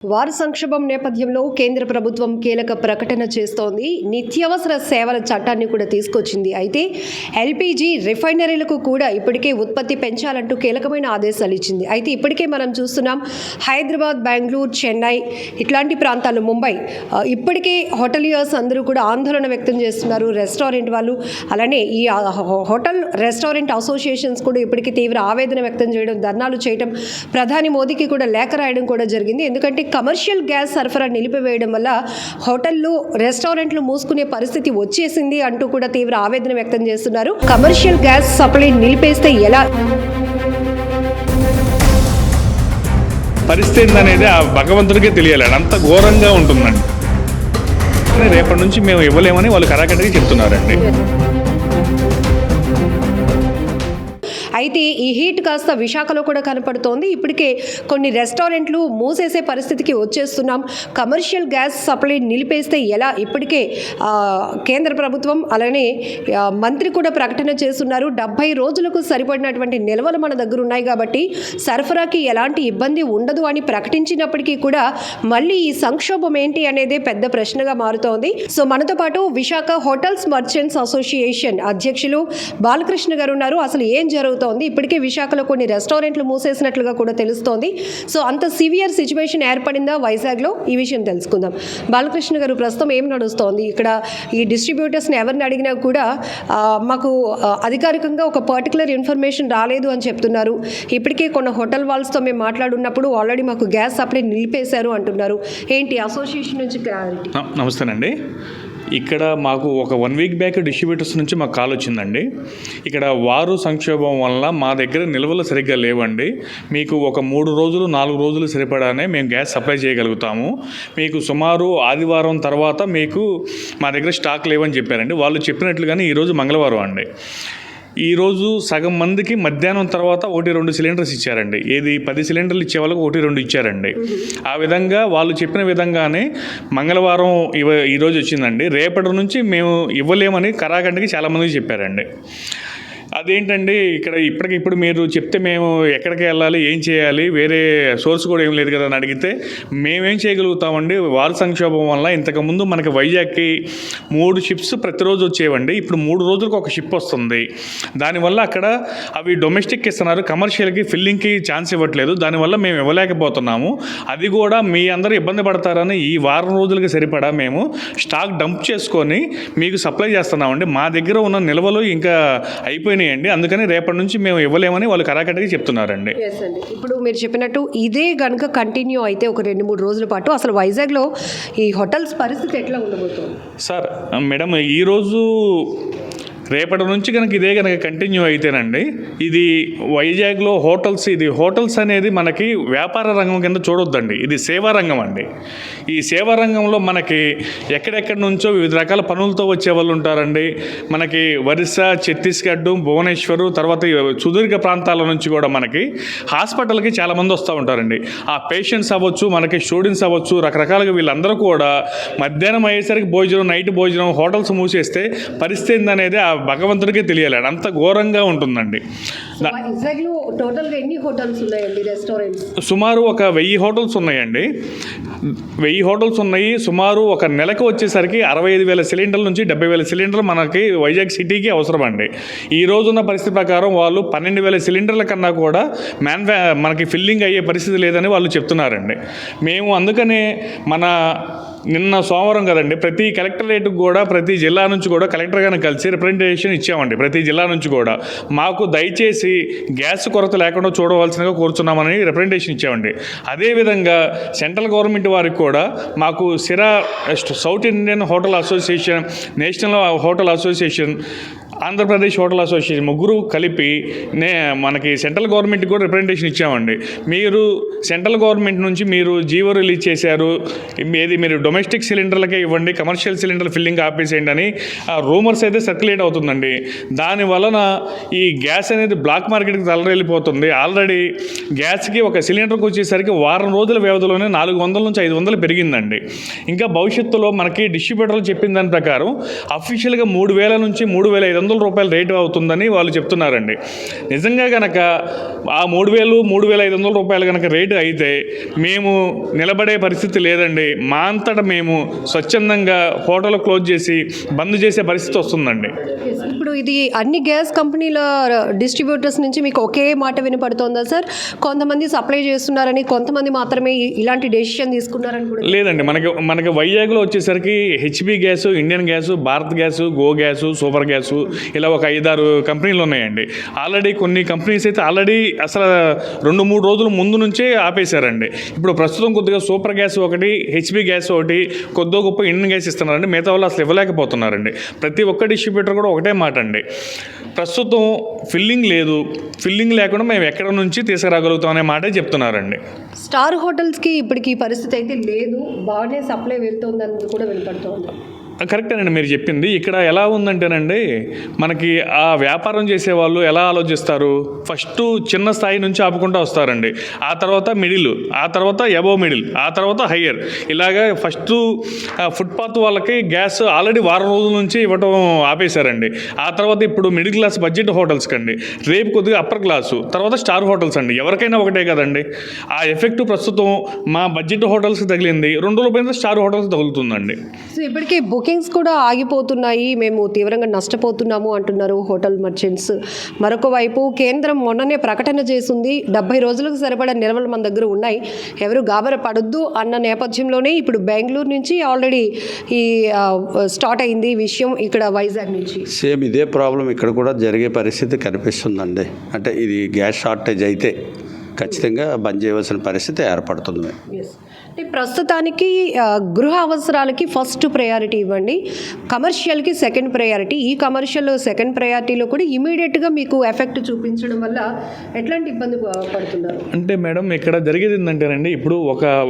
వారు సంక్షోభం నేపథ్యంలో కేంద్ర ప్రభుత్వం కీలక ప్రకటన చేస్తోంది. నిత్యావసర సేవల చట్టాన్ని కూడా తీసుకొచ్చింది. అయితే ఎల్పీజీ రిఫైనరీలకు కూడా ఇప్పటికే ఉత్పత్తి పెంచాలంటూ కీలకమైన ఆదేశాలు ఇచ్చింది. అయితే ఇప్పటికే మనం చూస్తున్నాం హైదరాబాద్, బెంగళూరు, చెన్నై ఇట్లాంటి ప్రాంతాలు, ముంబై ఇప్పటికే హోటలియర్స్ అందరూ కూడా ఆందోళన వ్యక్తం చేస్తున్నారు. రెస్టారెంట్ వాళ్ళు, అలానే ఈ హోటల్ రెస్టారెంట్ అసోసియేషన్స్ కూడా ఇప్పటికీ తీవ్ర ఆవేదన వ్యక్తం చేయడం, ధర్నాలు చేయడం, ప్రధాని మోదీకి కూడా లేఖ రాయడం కూడా జరిగింది. ఎందుకంటే కమర్షియల్ గ్యాస్ సరఫరా నిలిపివేయడం వల్ల హోటళ్లు, రెస్టారెంట్లు మూసుకునే పరిస్థితి వచ్చేసింది అంటూ కూడా తీవ్ర ఆవేదన వ్యక్తం చేస్తున్నారు. కమర్షియల్ గ్యాస్ సప్లై నిలిపేస్తే ఎలా పరిస్థితి అనేది ఆ భగవంతుడికే తెలియాలి. అంత ఘోరంగా ఉంటుందండి. రేపటి నుంచి మేము ఇవ్వలేమని వాళ్ళు కరాకటిగా చెప్తున్నారండి. అయితే ఈ హీట్ కాస్త విశాఖలో కూడా కనపడుతోంది. ఇప్పటికే కొన్ని రెస్టారెంట్లు మూసేసే పరిస్థితికి వచ్చేస్తున్నాం. కమర్షియల్ గ్యాస్ సప్లై నిలిపేస్తే ఎలా? ఇప్పటికే కేంద్ర ప్రభుత్వం అలానే మంత్రి కూడా ప్రకటన చేస్తున్నారు. 70 రోజులకు సరిపడినటువంటి నిల్వలు మన దగ్గర ఉన్నాయి కాబట్టి సరఫరాకి ఎలాంటి ఇబ్బంది ఉండదు అని ప్రకటించినప్పటికీ కూడా మళ్ళీ ఈ సంక్షోభం ఏంటి అనేదే పెద్ద ప్రశ్నగా మారుతోంది. సో మనతో పాటు విశాఖ హోటల్స్ మర్చెంట్స్ అసోసియేషన్ అధ్యక్షులు బాలకృష్ణ గారు ఉన్నారు. అసలు ఏం జరుగుతోంది? ఇప్పటికే విశాఖలో కొన్ని రెస్టారెంట్లు మూసేసినట్లుగా కూడా తెలుస్తోంది. సో అంత సివియర్ సిచ్యువేషన్ ఏర్పడిందా వైజాగ్లో? ఈ విషయం తెలుసుకుందాం. బాలకృష్ణ గారు, ప్రస్తుతం ఏం నడుస్తోంది ఇక్కడ? ఈ డిస్ట్రిబ్యూటర్స్ని ఎవరిని అడిగినా కూడా మాకు అధికారికంగా ఒక పర్టికులర్ ఇన్ఫర్మేషన్ రాలేదు అని చెప్తున్నారు. ఇప్పటికే కొన్ని హోటల్ వాల్స్తో మేము మాట్లాడున్నప్పుడు ఆల్రెడీ మాకు గ్యాస్ సప్లై నిలిపేశారు అంటున్నారు. ఏంటి అసోసియేషన్ నుంచి క్లారిటీ? నమస్తేనండి. ఇక్కడ మాకు ఒక 1 వీక్ బ్యాక్ డిస్ట్రిబ్యూటర్స్ నుంచి మాకు కాల్ వచ్చిందండి. ఇక్కడ వారు సంక్షోభం వల్ల మా దగ్గర నిల్వలు సరిగ్గా లేవండి. మీకు ఒక 3 రోజులు 4 రోజులు సరిపడానే మేము గ్యాస్ సప్లై చేయగలుగుతాము. మీకు సుమారు ఆదివారం తర్వాత మీకు మా దగ్గర స్టాక్ లేవని చెప్పారండి. వాళ్ళు చెప్పినట్లుగానే ఈరోజు మంగళవారం అండి. ఈరోజు సగం మందికి మధ్యాహ్నం తర్వాత 1-2 సిలిండర్స్ ఇచ్చారండి. ఏది 10 సిలిండర్లు ఇచ్చే వాళ్ళకి 1-2 ఇచ్చారండి. ఆ విధంగా వాళ్ళు చెప్పిన విధంగానే మంగళవారం ఈరోజు వచ్చిందండి. రేపటి నుంచి మేము ఇవ్వలేమని కరాఖండికి చాలామందికి చెప్పారండి. అదేంటండి, ఇక్కడ ఇప్పటికిప్పుడు మీరు చెప్తే మేము ఎక్కడికి వెళ్ళాలి, ఏం చేయాలి, వేరే సోర్స్ కూడా ఏం లేదు కదా అని అడిగితే మేమేం చేయగలుగుతామండి? వారు సంక్షోభం వల్ల ఇంతకుముందు మనకి వైజాగ్కి 3 షిప్స్ ప్రతిరోజు వచ్చేవండి. ఇప్పుడు 3 రోజులకు ఒక షిప్ వస్తుంది. దానివల్ల అక్కడ అవి డొమెస్టిక్ ఇస్తున్నారు, కమర్షియల్కి ఫిల్లింగ్కి ఛాన్స్ ఇవ్వట్లేదు. దానివల్ల మేము ఇవ్వలేకపోతున్నాము. అది కూడా మీ అందరూ ఇబ్బంది పడతారని ఈ వారం రోజులకి సరిపడా మేము స్టాక్ డంప్ చేసుకొని మీకు సప్లై చేస్తున్నామండి. మా దగ్గర ఉన్న నిల్వలు ఇంకా అయిపోయినాయి అండి. అందుకని రేపటి నుంచి మేము ఇవ్వలేమని వాళ్ళు కరాకటిగా చెప్తున్నారండి. ఇప్పుడు మీరు చెప్పినట్టు ఇదే కనుక కంటిన్యూ అయితే ఒక 2-3 రోజుల పాటు అసలు వైజాగ్లో ఈ హోటల్స్ పరిస్థితి ఎట్లా ఉండబోతుంది సార్? మేడం, ఈరోజు రేపటి నుంచి కనుక ఇదే కనుక కంటిన్యూ అయితేనండి, ఇది వైజాగ్లో హోటల్స్, ఇది హోటల్స్ అనేది మనకి వ్యాపార రంగం కింద చూడొద్దండి. ఇది సేవా రంగం అండి. ఈ సేవా రంగంలో మనకి ఎక్కడెక్కడి నుంచో వివిధ రకాల పనులతో వచ్చే వాళ్ళు ఉంటారండి. మనకి ఒరిస్సా, ఛత్తీస్గఢ్, భువనేశ్వర్, తర్వాత సుదీర్ఘ ప్రాంతాల నుంచి కూడా మనకి హాస్పిటల్కి చాలామంది వస్తూ ఉంటారండి. ఆ పేషెంట్స్ అవ్వచ్చు, మనకి స్టూడెంట్స్ అవ్వచ్చు, రకరకాలుగా వీళ్ళందరూ కూడా మధ్యాహ్నం అయ్యేసరికి భోజనం, నైట్ భోజనం, హోటల్స్ మూసేస్తే పరిస్థితి ఏందనేది ఆ భగవంతుడికే తెలియాలి. అంత ఘోరంగా ఉంటుందండి. సుమారు ఒక 1000 హోటల్స్ ఉన్నాయండి. 1000 హోటల్స్ ఉన్నాయి. సుమారు ఒక నెలకు వచ్చేసరికి 65,000 సిలిండర్ల నుంచి 70,000 సిలిండర్లు మనకి వైజాగ్ సిటీకి అవసరం అండి. ఈ రోజున్న పరిస్థితి ప్రకారం వాళ్ళు 12,000 సిలిండర్ల కన్నా కూడా మనకి ఫిల్లింగ్ అయ్యే పరిస్థితి లేదని వాళ్ళు చెప్తున్నారండి. మేము అందుకనే నిన్న సోమవారం కదండి, ప్రతి కలెక్టరేట్కి కూడా ప్రతి జిల్లా నుంచి కూడా కలెక్టర్ గారిని కలిసి రిప్రజెంటేషన్ ఇచ్చామండి. ప్రతి జిల్లా నుంచి కూడా మాకు దయచేసి గ్యాస్ కొరత లేకుండా చూడవలసిందిగా కోరుతున్నామని రిప్రజెంటేషన్ ఇచ్చామండి. అదేవిధంగా సెంట్రల్ గవర్నమెంట్ వారికి కూడా మాకు south Indian hotel association, national hotel association, Andhra Pradesh hotel association ముగ్గురు కలిపి మనకి సెంట్రల్ గవర్నమెంట్కి కూడా రిప్రజెంటేషన్ ఇచ్చామండి. మీరు సెంట్రల్ గవర్నమెంట్ నుంచి మీరు జీవో రిలీజ్ చేశారు, ఏది మీరు డొమెస్టిక్ సిలిండర్లకే ఇవ్వండి, కమర్షియల్ సిలిండర్ ఫిల్లింగ్ ఆపేసేయండి అని రూమర్స్ అయితే సర్క్యులేట్ అవుతుందండి. దాని వలన ఈ గ్యాస్ అనేది బ్లాక్ మార్కెట్కి తలరెళ్ళిపోతుంది. ఆల్రెడీ గ్యాస్కి ఒక సిలిండర్కి వచ్చేసరికి వారం రోజుల వ్యవధిలోనే 400 నుంచి 500 పెరిగిందండి. ఇంకా భవిష్యత్తులో మనకి డిస్ట్రిబ్యూటర్లు చెప్పిన దాని ప్రకారం అఫీషియల్గా 3,000 నుంచి 3,500 రూపాయలు రేటు అవుతుందని వాళ్ళు చెప్తున్నారండి. నిజంగా కనుక ఆ 3,000-3,500 రూపాయలు కనుక రేటు అయితే మేము నిలబడే పరిస్థితి లేదండి. మా అంతటా మేము స్వచ్ఛందంగా హోటల్ క్లోజ్ చేసి బంద్ చేసే పరిస్థితి వస్తుందండి. ఇప్పుడు ఇది అన్ని గ్యాస్ కంపెనీల డిస్ట్రిబ్యూటర్స్ నుంచి మీకు ఒకే మాట వినపడుతోందా సార్? కొంతమంది సప్లై చేస్తున్నారని, కొంతమంది మాత్రమే ఇలాంటి డెసిషన్ తీసుకున్నారని కూడా లేదండి. మనకి వైజాగ్లో వచ్చేసరికి HP gas, Indian gas, Bharat gas, go gas, super gas ఇలా ఒక 5-6 కంపెనీలు ఉన్నాయండి. ఆల్రెడీ కొన్ని కంపెనీస్ అయితే ఆల్రెడీ అసలు 2-3 రోజుల ముందు నుంచే ఆపేశారండి. ఇప్పుడు ప్రస్తుతం కొద్దిగా సూపర్ గ్యాస్ ఒకటి, హెచ్పి గ్యాస్ ఒకటి, కొద్దిగా గొప్ప ఇండియన్ గ్యాస్ ఇస్తున్నారండి. మిగతా వాళ్ళు అసలు ఇవ్వలేకపోతున్నారండి. ప్రతి ఒక్క డిస్ట్రిబ్యూటర్ కూడా ఒకటే మాట అండి, ప్రస్తుతం ఫిల్లింగ్ లేదు, ఫిల్లింగ్ లేకుండా మేము ఎక్కడ నుంచి తీసుకురాగలుగుతాం అనే మాటే చెప్తున్నారండి. స్టార్ హోటల్స్కి ఇప్పటికి ఈ పరిస్థితి అయితే లేదు, బాగానే సప్లై వెళ్తుందని కూడా వినపడుతోంది. కరెక్టేనండి మీరు చెప్పింది. ఇక్కడ ఎలా ఉందంటేనండి, మనకి ఆ వ్యాపారం చేసేవాళ్ళు ఎలా ఆలోచిస్తారు, ఫస్ట్ చిన్న స్థాయి నుంచి ఆపుకుంటూ వస్తారండి. ఆ తర్వాత మిడిల్, ఆ తర్వాత అబోవ్ మిడిల్, ఆ తర్వాత హయ్యర్, ఇలాగా ఫస్ట్ ఫుట్పాత్ వాళ్ళకి గ్యాస్ ఆల్రెడీ వారం రోజుల నుంచి ఇవ్వటం ఆపేశారండి. ఆ తర్వాత ఇప్పుడు మిడిల్ క్లాస్ బడ్జెట్ హోటల్స్కి అండి, రేపు కొద్దిగా అప్పర్ క్లాసు, తర్వాత స్టార్ హోటల్స్ అండి. ఎవరికైనా ఒకటే కదండి. ఆ ఎఫెక్ట్ ప్రస్తుతం మా బడ్జెట్ హోటల్స్కి తగిలింది, 2 రోజుల పైన స్టార్ హోటల్స్ తగులుతుందండి. సో ఇప్పటికే బుకింగ్స్ కూడా ఆగిపోతున్నాయి, మేము తీవ్రంగా నష్టపోతున్నాము అంటున్నారు హోటల్ మర్చెంట్స్. మరొక వైపు కేంద్రం మొన్ననే ప్రకటన చేసింది, 70 రోజులకు సరిపడా నిల్వలు మన దగ్గర ఉన్నాయి, ఎవరు గాబర పడొద్దు అన్న నేపథ్యంలోనే ఇప్పుడు బెంగళూరు నుంచి ఆల్రెడీ ఈ స్టార్ట్ అయింది విషయం, ఇక్కడ వైజాగ్ నుంచి సేమ్ ఇదే ప్రాబ్లం ఇక్కడ కూడా జరిగే పరిస్థితి కనిపిస్తుందండి. అంటే ఇది గ్యాస్ షార్టేజ్ అయితే ఖచ్చితంగా బంద్ చేయవలసిన పరిస్థితి ఏర్పడుతుంది. అంటే ప్రస్తుతానికి గృహ అవసరాలకి ఫస్ట్ ప్రయారిటీ ఇవ్వండి, కమర్షియల్కి సెకండ్ ప్రయారిటీ. ఈ కమర్షియల్ సెకండ్ ప్రయారిటీలో కూడా ఇమీడియట్గా మీకు ఎఫెక్ట్ చూపించడం వల్ల ఎట్లాంటి ఇబ్బంది పడుతున్నారు అంటే మేడం, ఇక్కడ జరిగేది ఏంటంటేనండి, ఇప్పుడు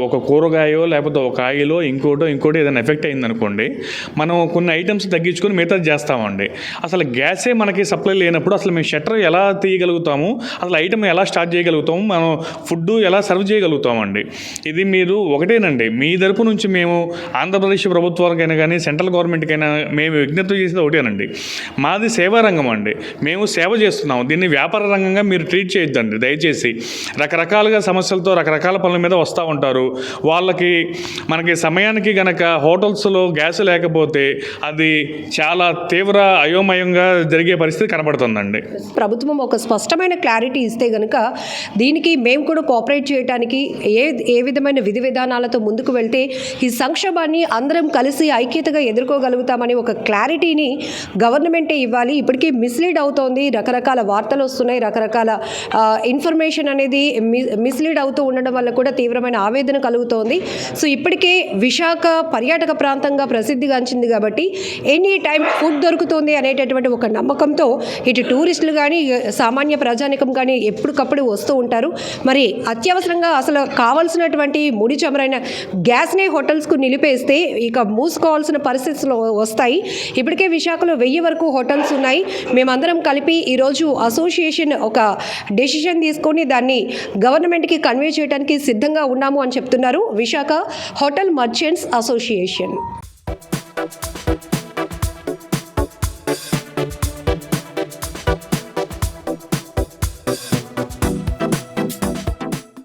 ఒక కూరగాయో లేకపోతే ఒక ఆయిలో ఇంకోటి ఏదైనా ఎఫెక్ట్ అయిందనుకోండి, మనం కొన్ని ఐటమ్స్ తగ్గించుకొని మిగతా చేస్తామండి. అసలు గ్యాసే మనకి సప్లై లేనప్పుడు అసలు మేము షట్టర్ ఎలా తీయగలుగుతాము, అసలు ఐటమ్ ఎలా స్టార్ట్ చేయగలుగుతాము, మనం ఫుడ్ ఎలా సర్వ్ చేయగలుగుతామండి. ఇది మీరు ఒకటేనండి, మీ తరపు నుంచి మేము ఆంధ్రప్రదేశ్ ప్రభుత్వానికైనా కానీ సెంట్రల్ గవర్నమెంట్కైనా మేము విజ్ఞప్తి చేసేది ఒకటేనండి, మాది సేవా రంగం అండి, మేము సేవ చేస్తున్నాము, దీన్ని వ్యాపార రంగంగా మీరు ట్రీట్ చేయొద్దండి దయచేసి. రకరకాలుగా సమస్యలతో రకరకాల పనుల మీద వస్తూ ఉంటారు. మనకి సమయానికి గనక హోటల్స్లో గ్యాస్ లేకపోతే అది చాలా తీవ్ర అయోమయంగా జరిగే పరిస్థితి కనబడుతుందండి. ప్రభుత్వం ఒక స్పష్టమైన క్లారిటీ ఇస్తే కనుక దీనికి మేము కూడా కోఆపరేట్ చేయడానికి ఏ విధమైన విధి విధానాలతో ముందుకు వెళ్తే ఈ సంక్షోభాన్ని అందరం కలిసి ఐక్యతగా ఎదుర్కోగలుగుతామని ఒక క్లారిటీని గవర్నమెంటే ఇవ్వాలి. ఇప్పటికీ మిస్లీడ్ అవుతోంది, రకరకాల వార్తలు వస్తున్నాయి, రకరకాల ఇన్ఫర్మేషన్ అనేది మిస్లీడ్ అవుతూ ఉండడం వల్ల కూడా తీవ్రమైన ఆవేదన కలుగుతోంది. సో ఇప్పటికే విశాఖ పర్యాటక ప్రాంతంగా ప్రసిద్ధిగాంచింది కాబట్టి ఎనీ టైం ఫుడ్ దొరుకుతుంది అనేటటువంటి ఒక నమ్మకంతో ఇటు టూరిస్టులు కానీ సామాన్య ప్రజానికం కానీ ఎప్పటికప్పుడు వస్తూ ఉంటారు. మరి అత్యవసరంగా అసలు కావాల్సినటువంటి ముడి చమురైన గ్యాస్నే హోటల్స్కు నిలిపేస్తే ఇక మూసుకోవాల్సిన పరిస్థితులు వస్తాయి. ఇప్పటికే విశాఖలో 1000 వరకు హోటల్స్ ఉన్నాయి. మేమందరం కలిపి ఈరోజు అసోసియేషన్ ఒక డెసిషన్ తీసుకొని దాన్ని గవర్నమెంట్కి కన్వే చేయడానికి సిద్ధంగా ఉన్నాము అని చెప్తున్నారు విశాఖ హోటల్ మర్చెంట్స్ అసోసియేషన్.